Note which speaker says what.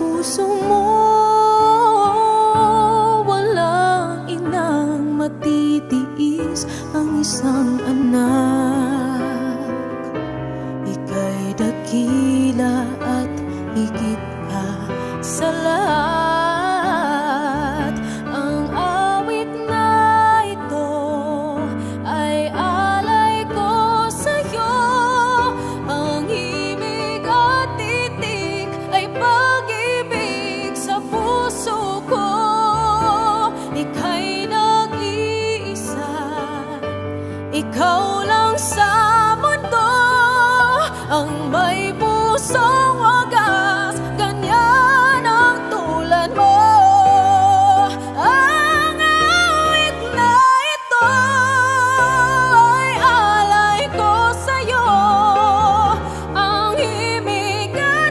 Speaker 1: puso mo. Walang inang matitiis ang isang anak. Ika'y dakila at higit ka sa lahat. Ang awit na ito ay alay ko sa'yo. Ang himig at titik ay pag-ibig sa puso ko. Ika'y nag-iisa, ikaw